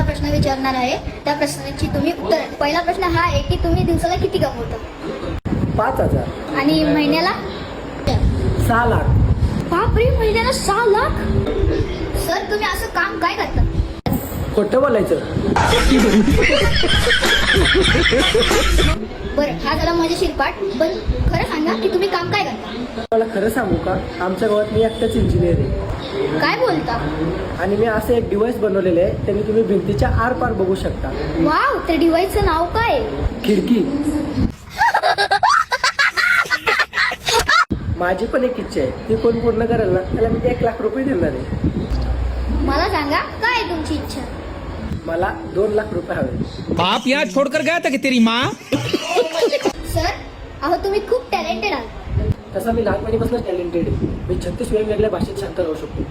प्रश्न विचारणार आहे. त्या प्रश्नाची तुम्ही उत्तर. पहिला प्रश्न हा आहे की तुम्ही दिवसाला किती कमवता? 5,000. आणि महिन्याला? 6 लाख. बापरे, महिन्याला 6 लाख? सर तुम्ही असं काम काय करता? खोटं बोलायचं. बरं, हा झाला मजेशीर पाठ. पण खरं सांगा की तुम्ही काम काय करता? मला खरं सांगू का, आमच्या गावात मी एकटाच इंजिनियर आहे. काय बोलता? आणि मी असं एक डिव्हाइस बनवलेलं आहे, त्याने तुम्ही भिंतीच्या आरपार बघू शकता. वाव, त्या डिव्हाइसचं नाव काय? खिडकी. माझी पण एक इच्छा आहे, ती कोण पूर्ण करेल ना त्याला मी 1 लाख रुपये देणार आहे. मला सांगा काय आहे तुमची इच्छा? मला 2 लाख रुपये हवे. बाप यहाँ छोड़कर गया था कि तेरी माँ? सर अहो तुम्ही खूप टॅलेंटेड आहात. तसा मी लहानपणीपासून टॅलेंटेड आहे. मी 36 वेगवेगळ्या भाषेत शांत राहू शकतो.